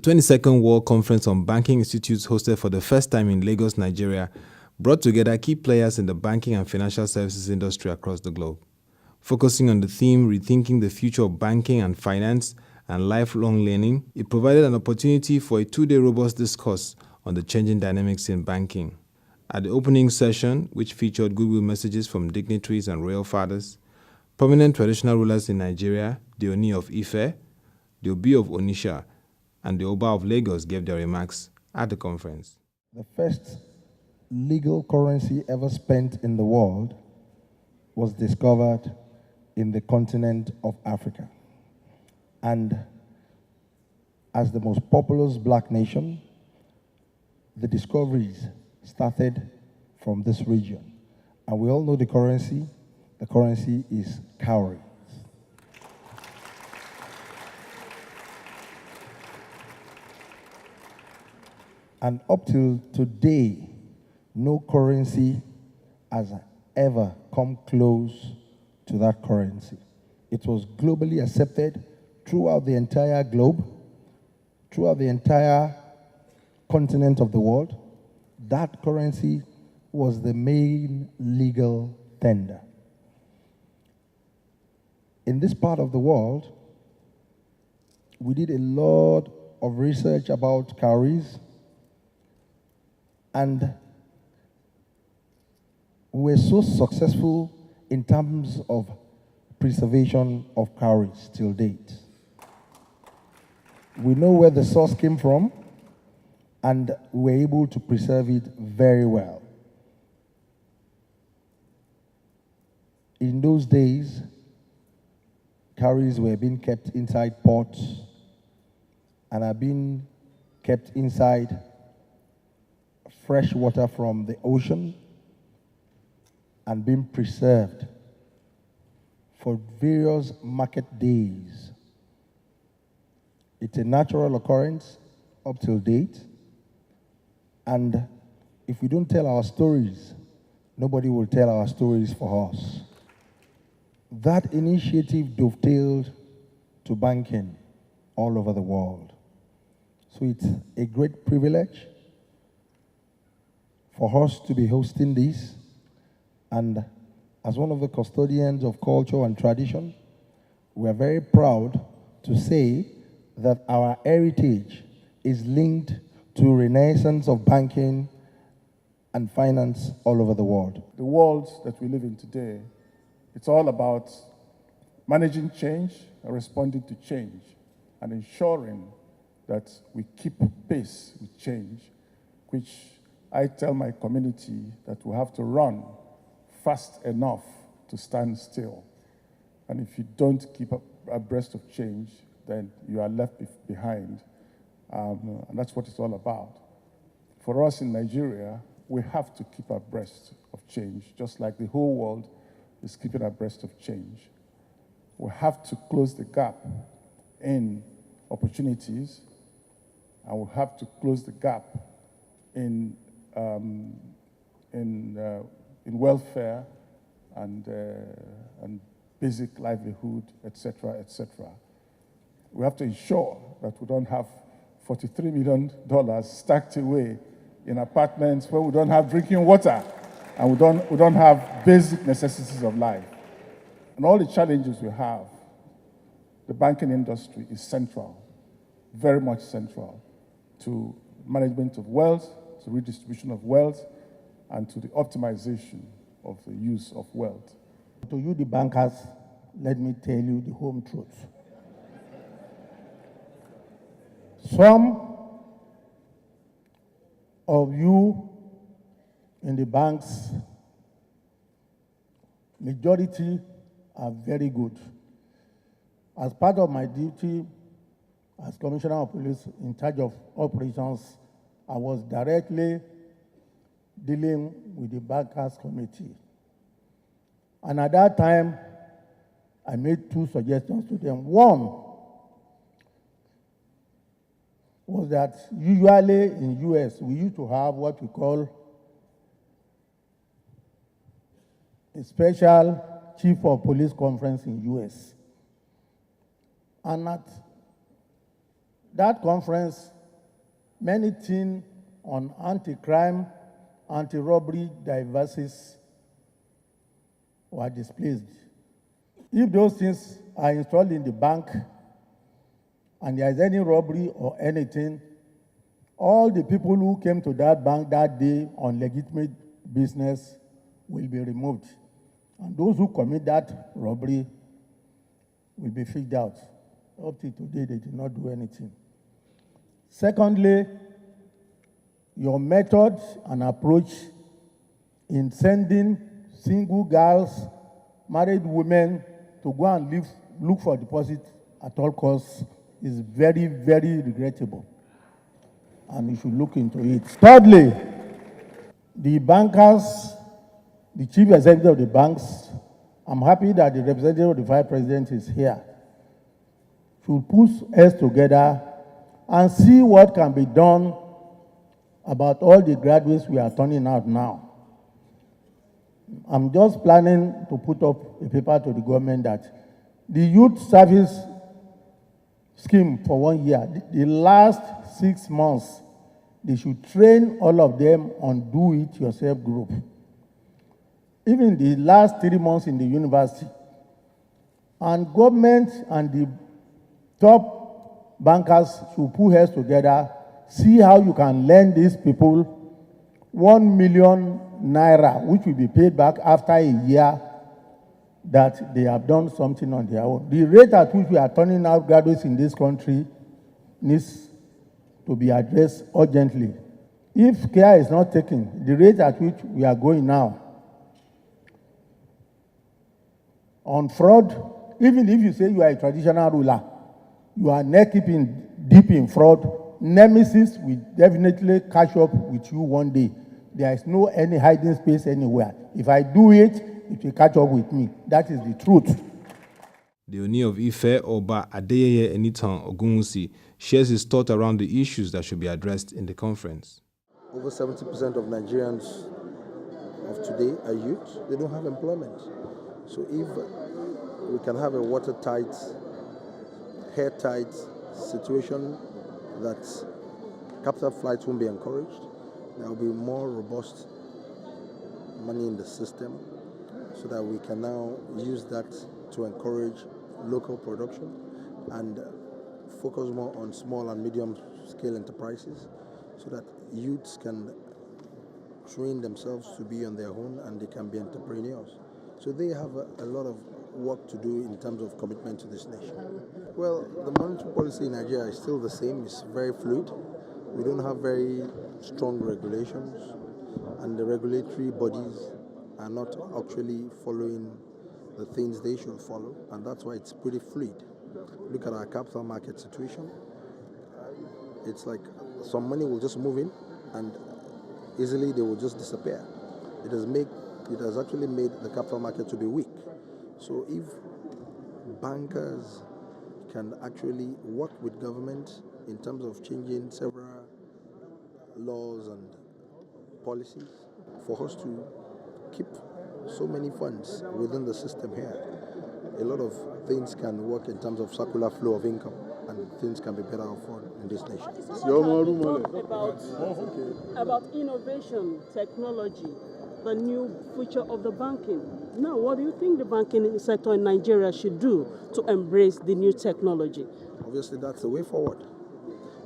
The 22nd World Conference on Banking Institutes, hosted for the first time in Lagos, Nigeria, brought together key players in the banking and financial services industry across the globe. Focusing on the theme Rethinking the Future of Banking and Finance and Lifelong Learning, it provided an opportunity for a two-day robust discourse on the changing dynamics in banking. At the opening session, which featured goodwill messages from dignitaries and royal fathers, prominent traditional rulers in Nigeria, the Ooni of Ife, the Obi of Onitsha, and the Oba of Lagos gave their remarks at the conference. The first legal currency ever spent in the world was discovered in the continent of Africa. And as the most populous black nation, the discoveries started from this region. And we all know the currency is cowrie. And up till today, no currency has ever come close to that currency. It was globally accepted throughout the entire globe, throughout the entire continent of the world. That currency was the main legal tender. In this part of the world, we did a lot of research about cowries, and we were so successful in terms of preservation of cowries till date. We know where the source came from, and we were able to preserve it very well. In those days, cowries were being kept inside pots and are being kept inside fresh water from the ocean and being preserved for various market days. It's a natural occurrence up till date, and if we don't tell our stories, nobody will tell our stories for us. That initiative dovetailed to banking all over the world. So it's a great privilege for us to be hosting this, and as one of the custodians of culture and tradition, we are very proud to say that our heritage is linked to renaissance of banking and finance all over the world. The world that we live in today, it's all about managing change and responding to change and ensuring that we keep pace with change, which I tell my community that we have to run fast enough to stand still. And if you don't keep abreast of change, then you are left behind. And that's what it's all about. For us in Nigeria, we have to keep abreast of change, just like the whole world is keeping abreast of change. We have to close the gap in opportunities, and we have to close the gap in welfare and basic livelihood, etc., etc. We have to ensure that we don't have $43 million stacked away in apartments where we don't have drinking water and we don't have basic necessities of life. And all the challenges we have, the banking industry is central, very much central, to management of wealth, to redistribution of wealth, and to the optimization of the use of wealth. To you, the bankers, let me tell you the home truth. Some of you in the banks, majority are very good. As part of my duty as Commissioner of Police in charge of operations, I was directly dealing with the bankers committee. And at that time, I made two suggestions to them. One was that usually in US, we used to have what we call a special chief of police conference in US. And at that conference, Many things on anti-crime, anti-robbery devices were displaced. If those things are installed in the bank and there is any robbery or anything, all the people who came to that bank that day on legitimate business will be removed. And those who commit that robbery will be figured out. Up to today, they did not do anything. Secondly, your method and approach in sending single girls, married women to go and look for deposit at all costs is very, very regrettable. And you should look into it. Thirdly, the bankers, the chief executive of the banks, I'm happy that the representative of the vice president is here, should put us together and see what can be done about all the graduates we are turning out now. I'm just planning to put up a paper to the government that the youth service scheme for 1 year, the last 6 months, they should train all of them on do-it-yourself group. Even the last 3 months in the university. And government and the top bankers should put heads together, see how you can lend these people 1 million naira, which will be paid back after a year that they have done something on their own. The rate at which we are turning out graduates in this country needs to be addressed urgently. If care is not taken, the rate at which we are going now on fraud, even if you say you are a traditional ruler, you are neck deep in fraud, nemesis will definitely catch up with you one day. There is no any hiding space anywhere. If I do it, it will catch up with me. That is the truth. The Ooni of Ife, Oba Adeyeye Enitan Ogunwusi, shares his thought around the issues that should be addressed in the conference. Over 70% of Nigerians of today are youth. They don't have employment. So if we can have a watertight, hairtight situation that capital flights won't be encouraged, there will be more robust money in the system so that we can now use that to encourage local production and focus more on small and medium scale enterprises so that youths can train themselves to be on their own and they can be entrepreneurs. So they have a lot of work to do in terms of commitment to this nation. Well, the monetary policy in Nigeria is still the same. It's very fluid. We don't have very strong regulations, and the regulatory bodies are not actually following the things they should follow, and that's why it's pretty fluid. Look at our capital market situation. It's like some money will just move in and easily they will just disappear. It has actually made the capital market to be weak. So if bankers can actually work with government in terms of changing several laws and policies for us to keep so many funds within the system here, a lot of things can work in terms of circular flow of income and things can be better off in this nation. About innovation, technology, the new future of the banking. Now, what do you think the banking sector in Nigeria should do to embrace the new technology? Obviously, that's the way forward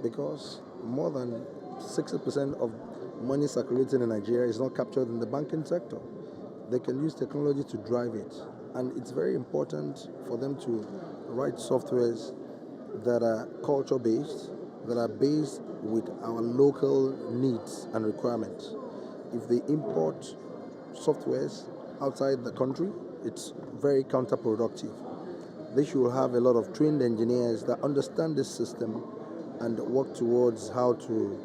because more than 60% of money circulating in Nigeria is not captured in the banking sector. They can use technology to drive it. And it's very important for them to write softwares that are culture-based, that are based with our local needs and requirements. If they import softwares outside the country, it's very counterproductive. They should have a lot of trained engineers that understand this system and work towards how to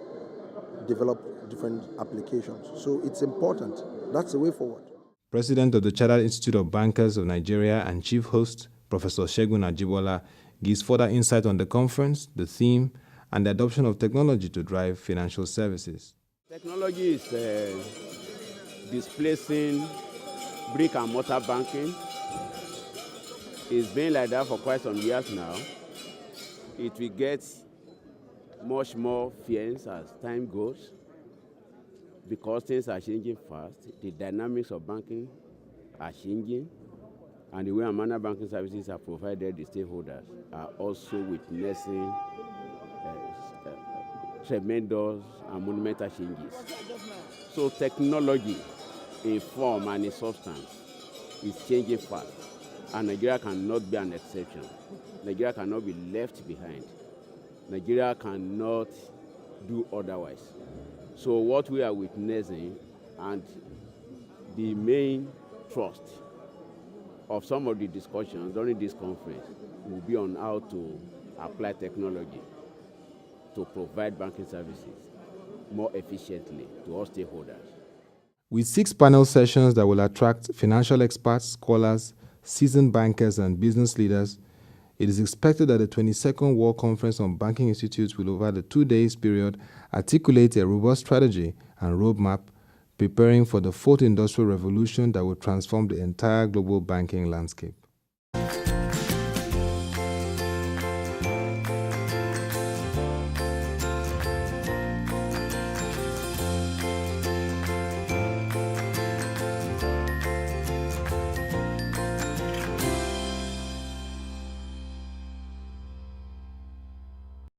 develop different applications. So it's important. That's the way forward. President of the Chartered Institute of Bankers of Nigeria and chief host, Professor Segun Ajibola, gives further insight on the conference, the theme, and the adoption of technology to drive financial services. Technology is displacing brick and mortar banking. It's been like that for quite some years now. It will get much more fierce as time goes because things are changing fast. The dynamics of banking are changing, and the way and manner banking services are provided, the stakeholders are also witnessing tremendous and monumental changes. So technology in form and in substance is changing fast, and Nigeria cannot be an exception. Nigeria cannot be left behind. Nigeria cannot do otherwise. So what we are witnessing, and the main thrust of some of the discussions during this conference, will be on how to apply technology to provide banking services more efficiently to all stakeholders. With 6 panel sessions that will attract financial experts, scholars, seasoned bankers, and business leaders, it is expected that the 22nd World Conference on Banking Institutes will, over the 2 days period, articulate a robust strategy and roadmap preparing for the 4th industrial revolution that will transform the entire global banking landscape.